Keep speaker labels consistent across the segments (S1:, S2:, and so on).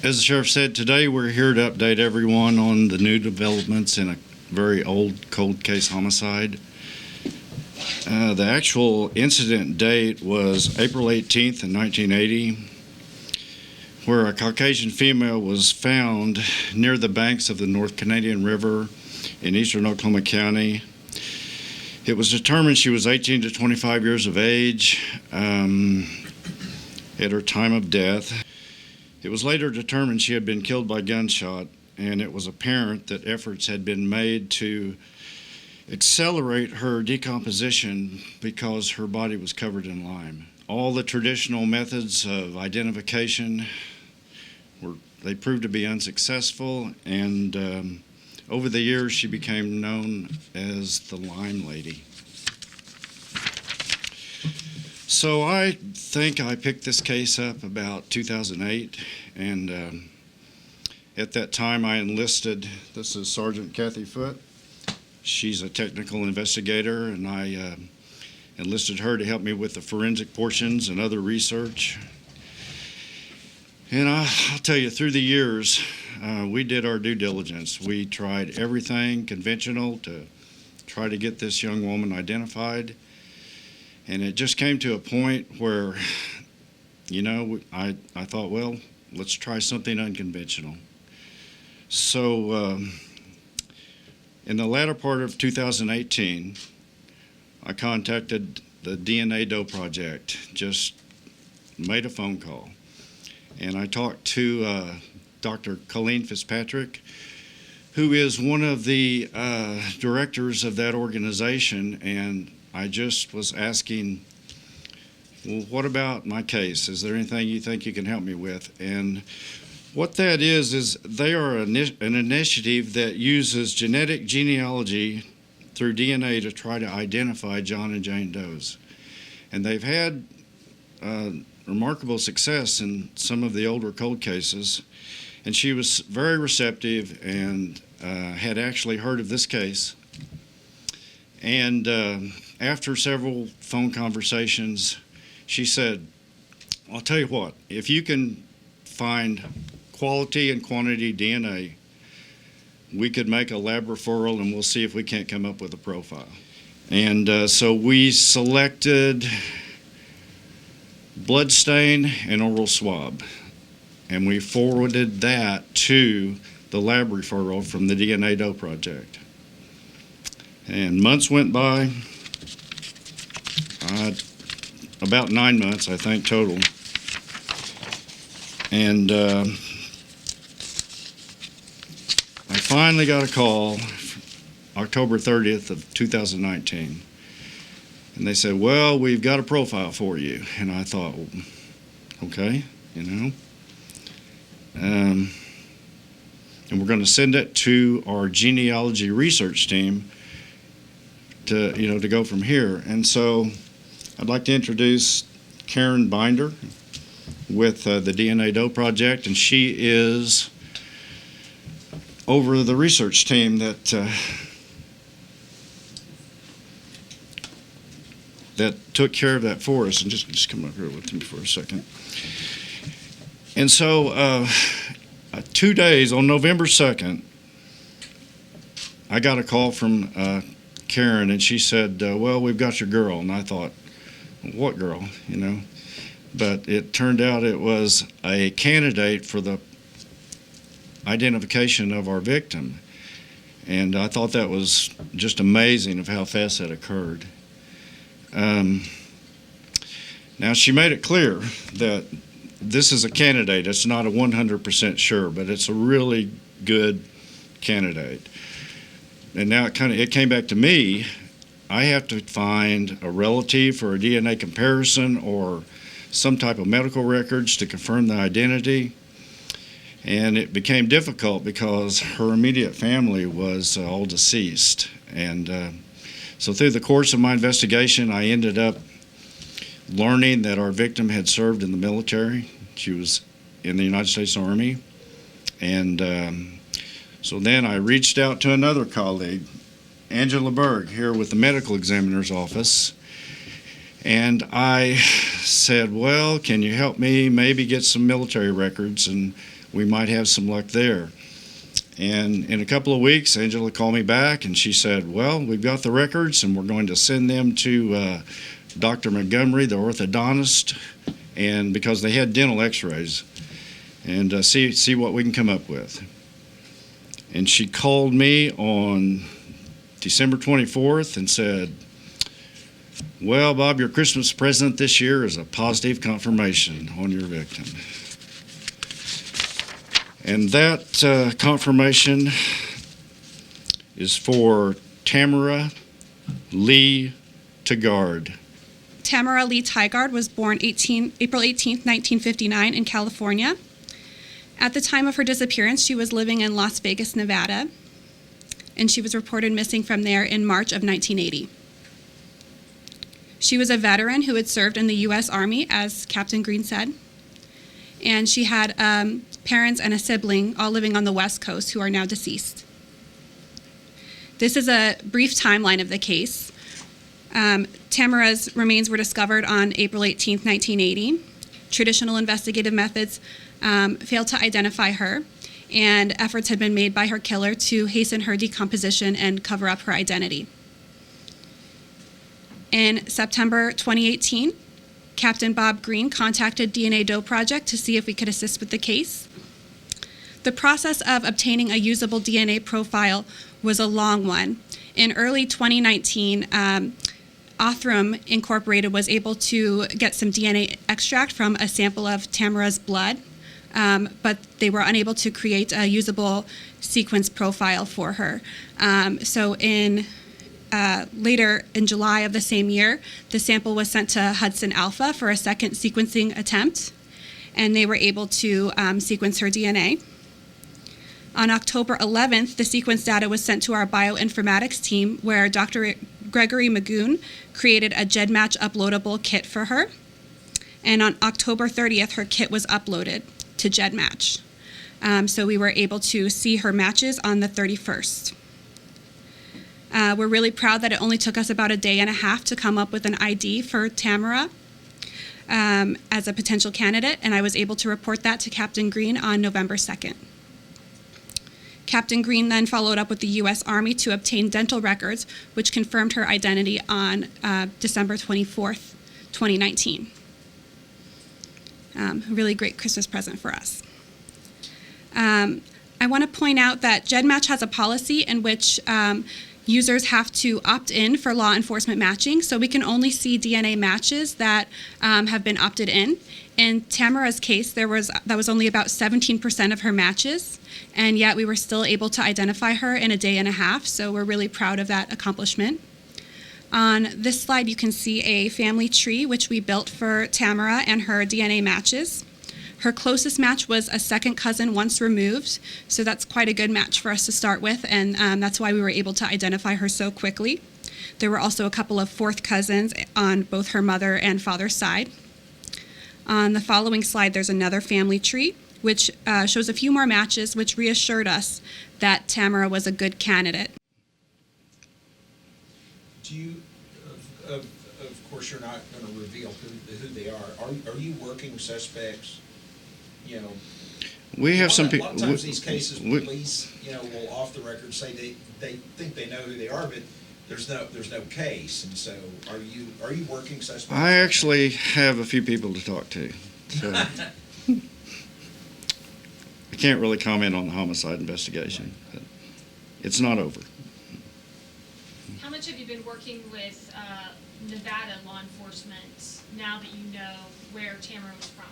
S1: As the sheriff said, today we're here to update everyone on the new developments in a very old cold case homicide. The actual incident date was April 18th in 1980, where a Caucasian female was found near the banks of the North Canadian River in eastern Oklahoma County. It was determined she was 18 to 25 years of age at her time of death. It was later determined she had been killed by gunshot, and it was apparent that efforts had been made to accelerate her decomposition because her body was covered in lime. All the traditional methods of identification they proved to be unsuccessful, and over the years she became known as the Lime Lady. So I think I picked this case up about 2008, and at that time I enlisted, this is Sergeant Kathy Foote. She's a technical investigator, and I enlisted her to help me with the forensic portions and other research. And I'll tell you, through the years, we did our due diligence. We tried everything conventional to try to get this young woman identified. And it just came to a point where, I thought, well, let's try something unconventional. So in the latter part of 2018, I contacted the DNA Doe Project, just made a phone call. And I talked to Dr. Colleen Fitzpatrick, who is one of the directors of that organization, and I just was asking, well, what about my case? Is there anything you think you can help me with? And what that is they are an initiative that uses genetic genealogy through DNA to try to identify John and Jane Does. And they've had remarkable success in some of the older cold cases, and she was very receptive and had actually heard of this case. And after several phone conversations, she said, I'll tell you what, if you can find quality and quantity DNA, we could make a lab referral and we'll see if we can't come up with a profile. And so we selected blood stain and oral swab, and we forwarded that to the lab referral from the DNA Doe Project. And months went by, about 9 months, I think, total. And I finally got a call October 30th of 2019. And they said, well, we've got a profile for you. And I thought, well, okay, And we're going to send it to our genealogy research team to go from here. And so I'd like to introduce Cairenn Binder with the DNA Doe Project, and she is over the research team that took care of that for us. And just come up here with me for a second. And so 2 days, on November 2nd, I got a call from Cairenn, and she said, well, we've got your girl. And I thought, what girl, But it turned out it was a candidate for the identification of our victim. And I thought that was just amazing of how fast that occurred. Now, she made it clear that this is a candidate. It's not a 100% sure, but it's a really good candidate. And now it came back to me. I have to find a relative for a DNA comparison or some type of medical records to confirm the identity. And it became difficult because her immediate family was all deceased. And so through the course of my investigation, I ended up learning that our victim had served in the military. She was in the United States Army. And so then I reached out to another colleague, Angela Berg, here with the medical examiner's office. And I said, well, can you help me maybe get some military records, and we might have some luck there. And in a couple of weeks, Angela called me back, and she said, well, we've got the records, and we're going to send them to Dr. Montgomery, the orthodontist, and because they had dental x-rays, and see what we can come up with. And she called me on December 24th and said, well, Bob, your Christmas present this year is a positive confirmation on your victim. And that confirmation is for Tamara Lee Tygard.
S2: Tamara Lee Tygard was born April 18, 1959 in California. At the time of her disappearance, she was living in Las Vegas, Nevada, and she was reported missing from there in March of 1980. She was a veteran who had served in the U.S. Army, as Captain Green said, and she had parents and a sibling all living on the West Coast who are now deceased. This is a brief timeline of the case. Tamara's remains were discovered on April 18, 1980. Traditional investigative methods failed to identify her, and efforts had been made by her killer to hasten her decomposition and cover up her identity. In September 2018, Captain Bob Green contacted DNA Doe Project to see if we could assist with the case. The process of obtaining a usable DNA profile was a long one. In early 2019, Othram Incorporated was able to get some DNA extract from a sample of Tamara's blood, but they were unable to create a usable sequence profile for her. Later in July of the same year, the sample was sent to Hudson Alpha for a second sequencing attempt, and they were able to sequence her DNA. On October 11th, the sequence data was sent to our bioinformatics team, where Dr. Gregory Magoon created a GEDmatch uploadable kit for her. And on October 30th, her kit was uploaded to GEDmatch. So we were able to see her matches on the 31st. We're really proud that it only took us about a day and a half to come up with an ID for Tamara as a potential candidate, and I was able to report that to Captain Green on November 2nd. Captain Green then followed up with the U.S. Army to obtain dental records, which confirmed her identity on December 24th, 2019. A really great Christmas present for us. I want to point out that GEDmatch has a policy in which users have to opt in for law enforcement matching, so we can only see DNA matches that have been opted in. In Tamara's case, that was only about 17% of her matches, and yet we were still able to identify her in a day and a half, so we're really proud of that accomplishment. On this slide, you can see a family tree which we built for Tamara and her DNA matches. Her closest match was a second cousin once removed, so that's quite a good match for us to start with, and that's why we were able to identify her so quickly. There were also a couple of fourth cousins on both her mother and father's side. On the following slide, there's another family tree, which shows a few more matches, which reassured us that Tamara was a good candidate.
S3: Do you, of course, you're not going to reveal who they are. Are you working suspects? You know,
S1: we have some people.
S3: A lot of times these cases, police, will off the record say they think they know who they are, but there's no case. And so, are you working suspects?
S1: I actually have a few people to talk to. So I can't really comment on the homicide investigation. But it's not over.
S4: How much have you been working with Nevada law enforcement now that you know where Tamara was from?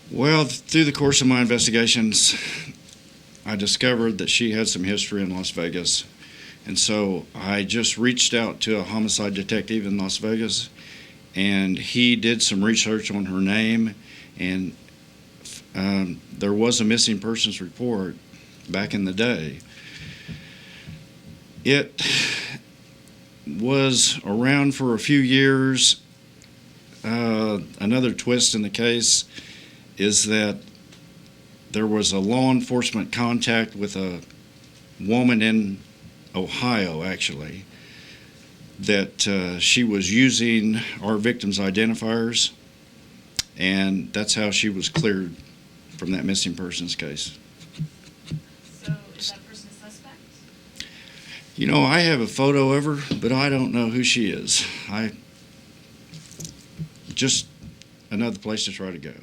S1: Well, through the course of my investigations, I discovered that she had some history in Las Vegas. And so I just reached out to a homicide detective in Las Vegas, and he did some research on her name, and there was a missing persons report back in the day. It was around for a few years. Another twist in the case is that there was a law enforcement contact with a woman in Ohio, actually, that she was using our victims' identifiers, and that's how she was cleared from that missing persons case.
S4: So is that person a suspect?
S1: You know, I have a photo of her, but I don't know who she is. Just another place to try to go.